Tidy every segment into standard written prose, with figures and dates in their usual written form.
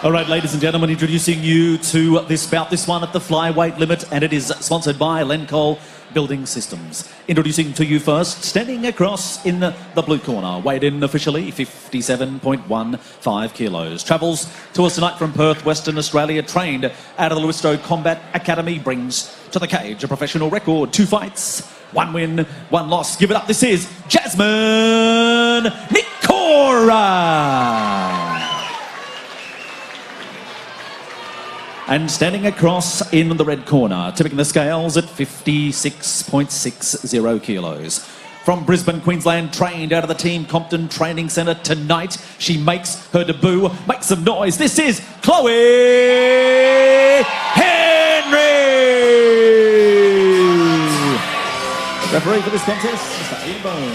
All right, ladies and gentlemen, introducing you to this bout, this one at the flyweight limit, and it is sponsored by Lencol Building Systems. Introducing to you first, standing across in the blue corner, weighed in officially 57.15 kilos. Travels to us tonight from Perth, Western Australia, trained out of the Luisto Combat Academy, brings to the cage a professional record, 2 fights, 1 win, 1 loss. Give it up, this is Jasmin Nikora. And standing across in the red corner, tipping the scales at 56.60 kilos. From Brisbane, Queensland, trained out of the Team Compton Training Centre tonight. She makes her debut. Make some noise. This is Chloe Henry. Referee for this contest, Mr. Ian Bone.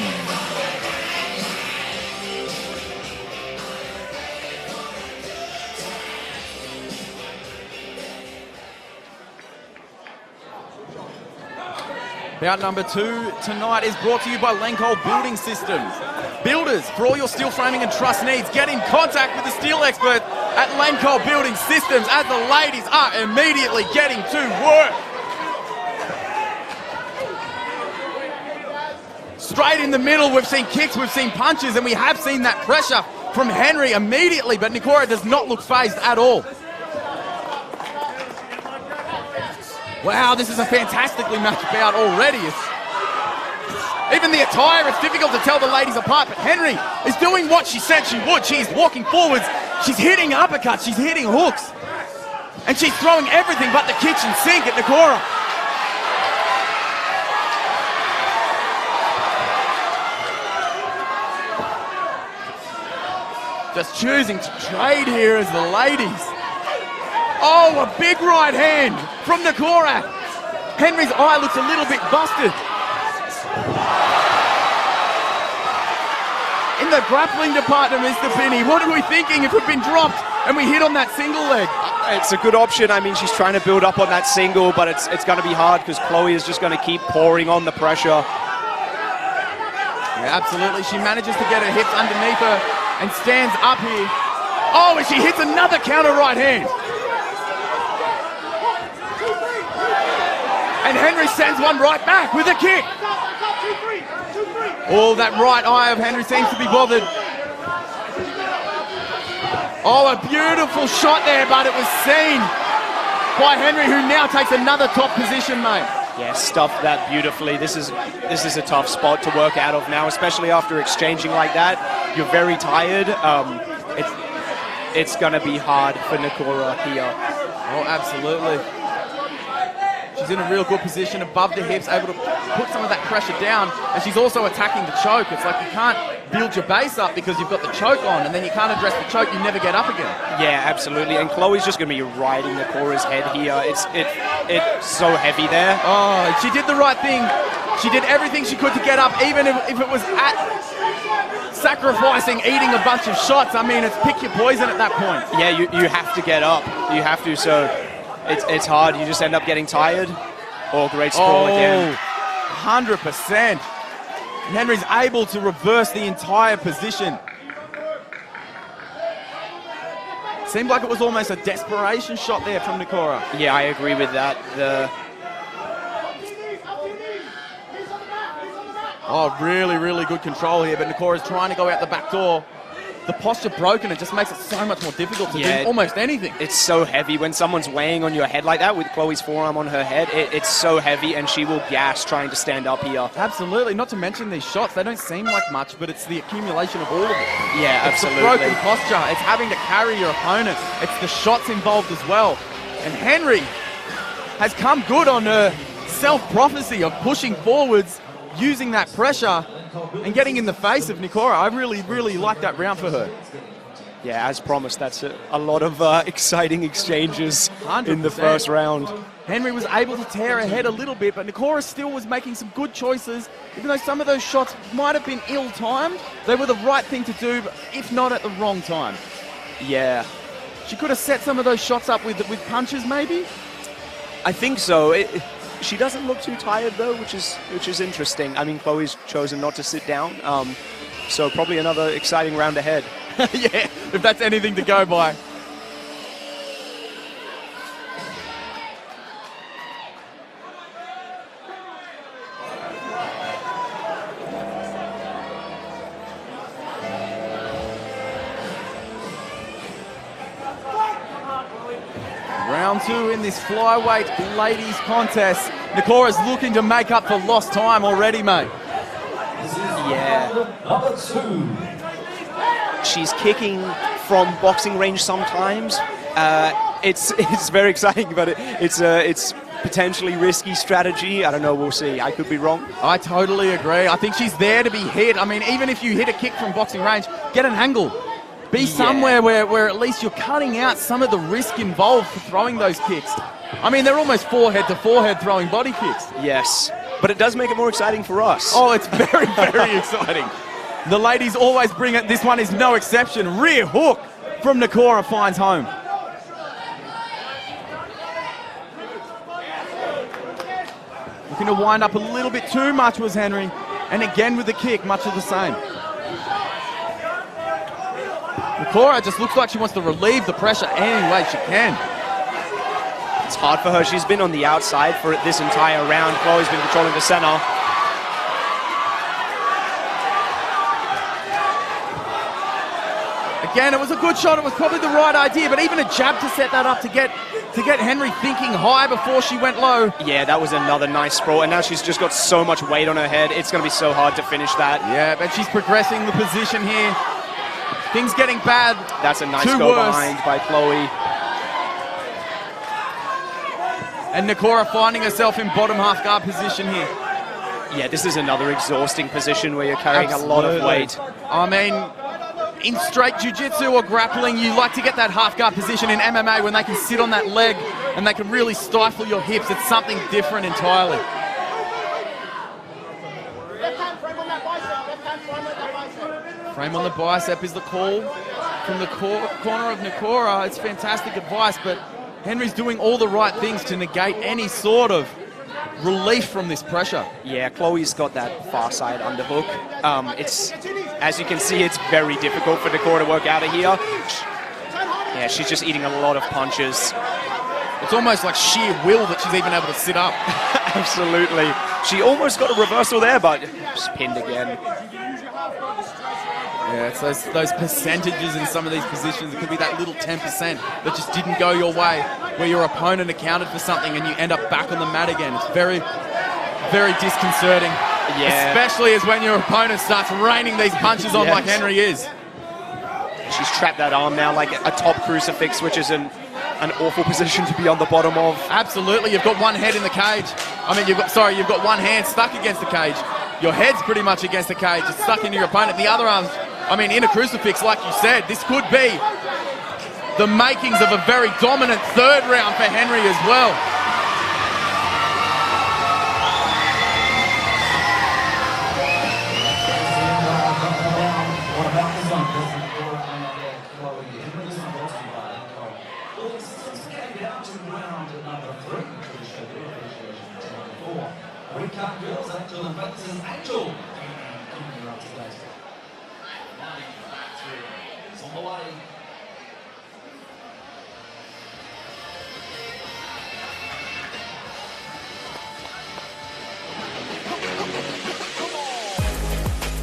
Bout number 2 tonight is brought to you by Lencol Building Systems. Builders, for all your steel framing and truss needs, get in contact with the steel expert at Lencol Building Systems as the ladies are immediately getting to work. Straight in the middle, we've seen kicks, we've seen punches, and we have seen that pressure from Henry immediately, but Nikora does not look phased at all. Wow, this is a fantastically matched bout already. Even the attire, it's difficult to tell the ladies apart, but Henry is doing what she said she would. She's walking forwards, she's hitting uppercuts, she's hitting hooks, and she's throwing everything but the kitchen sink at Nikora. Just choosing to trade here as the ladies. Oh, a big right hand from Nikora. Henry's eye looks a little bit busted. In the grappling department, Mr. Finney, what are we thinking if we've been dropped and we hit on that single leg? It's a good option. I mean, she's trying to build up on that single, but it's going to be hard because Chloe is just going to keep pouring on the pressure. Yeah, absolutely. She manages to get her hips underneath her and stands up here. Oh, and she hits another counter right hand. And Henry sends one right back with a kick. Oh, that right eye of Henry seems to be bothered. Oh, a beautiful shot there, but it was seen by Henry, who now takes another top position, mate. Yeah, stuffed that beautifully. This is a tough spot to work out of now, especially after exchanging like that. You're very tired. It's going to be hard for Nikora here. Oh, absolutely. She's in a real good position above the hips, able to put some of that pressure down, and she's also attacking the choke. It's like you can't build your base up because you've got the choke on, and then you can't address the choke, you never get up again. Yeah, absolutely, and Chloe's just going to be riding Nikora's head here. It's so heavy there. Oh, she did the right thing. She did everything she could to get up, even if it was at sacrificing eating a bunch of shots. I mean, it's pick your poison at that point. Yeah, you have to get up. You have to, so... It's hard. You just end up getting tired. Oh, great sprawl again. 100%. And Henry's able to reverse the entire position. Seemed like it was almost a desperation shot there from Nikora. Yeah, I agree with that. Oh, really, really good control here, but Nikora's trying to go out the back door. The posture broken, it just makes it so much more difficult to do almost anything. It's so heavy when someone's weighing on your head like that with Chloe's forearm on her head. It's so heavy, and she will gas trying to stand up here. Absolutely. Not to mention these shots. They don't seem like much, but it's the accumulation of all of it. Yeah, absolutely. It's the broken posture. It's having to carry your opponent. It's the shots involved as well. And Henry has come good on her self-prophecy of pushing forwards, using that pressure and getting in the face of Nikora. I really, really like that round for her. Yeah, as promised, that's a lot of exciting exchanges 100%. In the first round. Henry was able to tear her head a little bit, but Nikora still was making some good choices. Even though some of those shots might have been ill-timed, they were the right thing to do, if not at the wrong time. Yeah. She could have set some of those shots up with punches, maybe? I think so. She doesn't look too tired though, which is interesting. I mean, Chloe's chosen not to sit down, so probably another exciting round ahead. Yeah, if that's anything to go by. Round 2 in this flyweight ladies contest. Nikora's looking to make up for lost time already, mate. Yeah. She's kicking from boxing range sometimes. It's very exciting, but it's potentially risky strategy. I don't know, we'll see. I could be wrong. I totally agree. I think she's there to be hit. I mean, even if you hit a kick from boxing range, get an angle. Be somewhere where at least you're cutting out some of the risk involved for throwing those kicks. I mean, they're almost forehead to forehead throwing body kicks. Yes, but it does make it more exciting for us. Oh, it's very, very exciting. The ladies always bring it. This one is no exception. Rear hook from Nikora finds home. Looking to wind up a little bit too much was Henry. And again with the kick, much of the same. Nikora just looks like she wants to relieve the pressure any way she can. It's hard for her. She's been on the outside for this entire round. Chloe's been controlling the center. Again, it was a good shot. It was probably the right idea, but even a jab to set that up to get Henry thinking high before she went low. Yeah, that was another nice sprawl, and now she's just got so much weight on her head. It's going to be so hard to finish that. Yeah, but she's progressing the position here. Things getting bad. That's a nice go behind by Chloe. And Nikora finding herself in bottom half guard position here. Yeah, this is another exhausting position where you're carrying a lot of weight. I mean, in straight jiu-jitsu or grappling, you like to get that half guard position in MMA when they can sit on that leg and they can really stifle your hips. It's something different entirely. Frame on the bicep is the call from the corner of Nikora. It's fantastic advice, but Henry's doing all the right things to negate any sort of relief from this pressure. Yeah, Chloe's got that far side underhook. It's, as you can see, it's very difficult for Nikora to work out of here. Yeah, she's just eating a lot of punches. It's almost like sheer will that she's even able to sit up. Absolutely. She almost got a reversal there, but just pinned again. Yeah, it's those percentages in some of these positions. It could be that little 10% that just didn't go your way, where your opponent accounted for something and you end up back on the mat again. It's very, very disconcerting. Yeah. Especially as when your opponent starts raining these punches on like Henry is. She's trapped that arm now like a top crucifix, which is an awful position to be on the bottom of. Absolutely. You've got one head in the cage. I mean, you've got one hand stuck against the cage. Your head's pretty much against the cage. It's stuck into your opponent. The other arm's, I mean, in a crucifix, like you said. This could be the makings of a very dominant third round for Henry as well.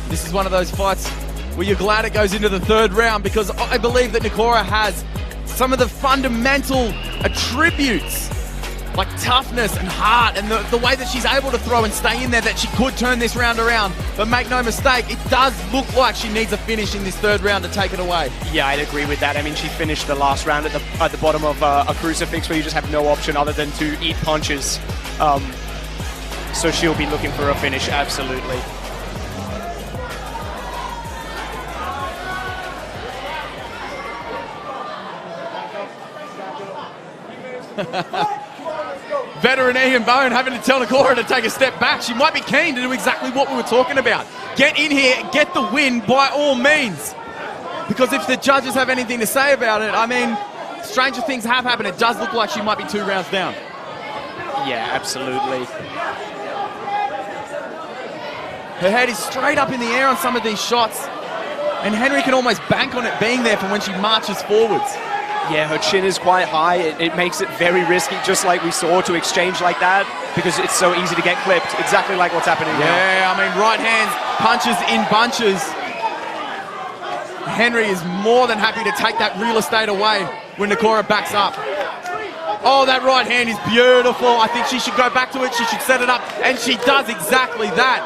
This is one of those fights where you're glad it goes into the third round, because I believe that Nikora has some of the fundamental attributes like toughness and heart and the way that she's able to throw and stay in there, that she could turn this round around. But make no mistake, it does look like she needs a finish in this third round to take it away. Yeah, I'd agree with that. I mean, she finished the last round at the bottom of a crucifix where you just have no option other than to eat punches. So she'll be looking for a finish, absolutely. Veteran Ian Bone having to tell Nikora to take a step back. She might be keen to do exactly what we were talking about. Get in here, get the win by all means. Because if the judges have anything to say about it, I mean, stranger things have happened. It does look like she might be 2 rounds down. Yeah, absolutely. Her head is straight up in the air on some of these shots, and Henry can almost bank on it being there from when she marches forwards. Yeah, her chin is quite high. It makes it very risky, just like we saw, to exchange like that, because it's so easy to get clipped, exactly like what's happening now. Yeah, I mean, right hands, punches in bunches. Henry is more than happy to take that real estate away when Nikora backs up. Oh, that right hand is beautiful. I think she should go back to it. She should set it up, and she does exactly that.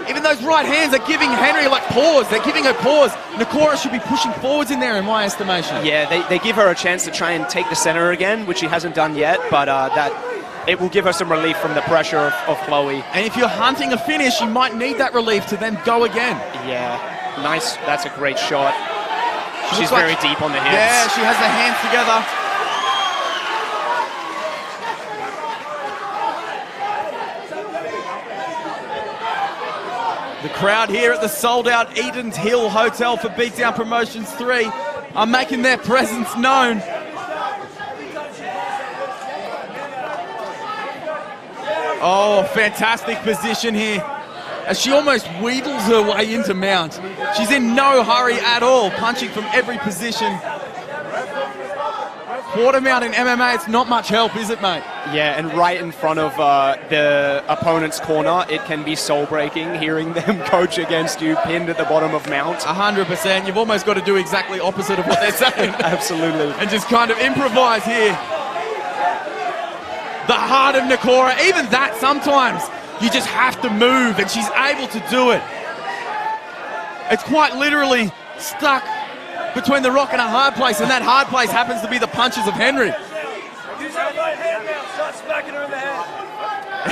Even those right hands are giving Henry like pause. They're giving her pause. Nikora should be pushing forwards in there, in my estimation. Yeah, they give her a chance to try and take the center again, which she hasn't done yet, but that it will give her some relief from the pressure of Chloe. And if you're hunting a finish, you might need that relief to then go again. Yeah, nice. That's a great shot. She's like, very deep on the hips. Yeah, she has the hands together. The crowd here at the sold-out Eatons Hill Hotel for Beatdown Promotions 3 are making their presence known. Oh, fantastic position here, as she almost wheedles her way into mount. She's in no hurry at all, punching from every position. Quarter mount in MMA, it's not much help, is it, mate? Yeah, and right in front of the opponent's corner, it can be soul-breaking, hearing them coach against you, pinned at the bottom of mount. 100%. You've almost got to do exactly opposite of what they're saying. Absolutely. And just kind of improvise here. The heart of Nikora, even that sometimes, you just have to move, and she's able to do it. It's quite literally stuck between the rock and a hard place, and that hard place happens to be the punches of Henry.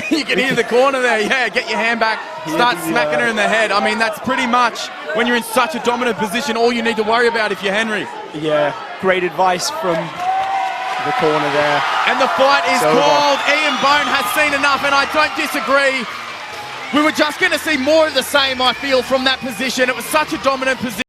You can hear the corner there. Yeah, get your hand back, start smacking her in the head. I mean, that's pretty much, when you're in such a dominant position, all you need to worry about if you're Henry. Yeah, great advice from the corner there. And the fight is called. Ian Bone has seen enough, and I don't disagree. We were just going to see more of the same, I feel, from that position. It was such a dominant position.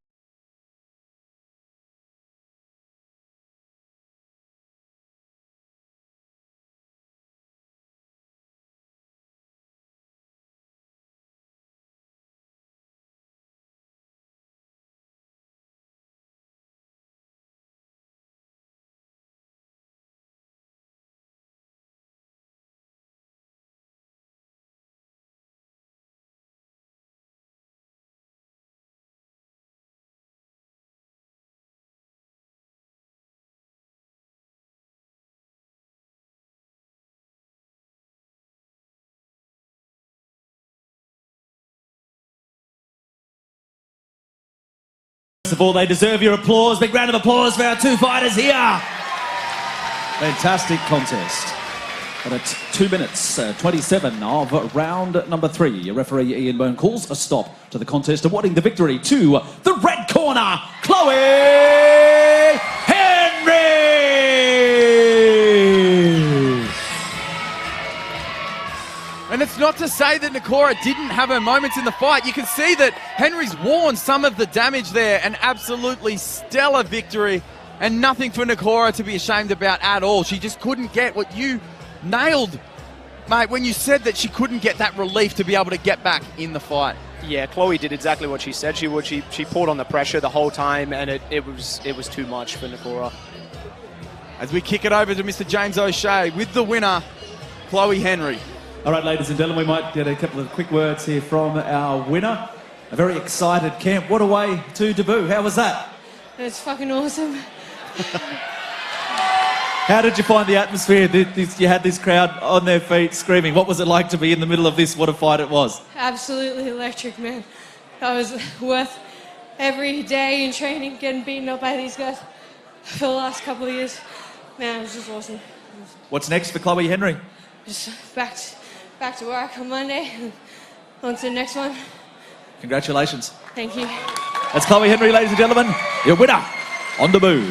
First of all, they deserve your applause. Big round of applause for our two fighters here. Fantastic contest. But at 2 minutes 27 of round number 3, referee Ian Bone calls a stop to the contest, awarding the victory to the red corner, Chloe Henry. And it's not to say that Nikora didn't have her moments in the fight. You can see that Henry's worn some of the damage there. An absolutely stellar victory, and nothing for Nikora to be ashamed about at all. She just couldn't get what you nailed, mate, when you said that she couldn't get that relief to be able to get back in the fight. Yeah, Chloe did exactly what she said she would. She poured on the pressure the whole time, and it was too much for Nikora. As we kick it over to Mr. James O'Shea with the winner, Chloe Henry. All right, ladies and gentlemen, we might get a couple of quick words here from our winner. A very excited camp. What a way to debut. How was that? It's fucking awesome. How did you find the atmosphere? You had this crowd on their feet screaming. What was it like to be in the middle of this? What a fight it was. Absolutely electric, man. That was worth every day in training, getting beaten up by these guys for the last couple of years. Man, it was just awesome. What's next for Chloe Henry? Just back to work on Monday and on to the next one. Congratulations. Thank you. That's Chloe Henry, ladies and gentlemen, your winner on debut.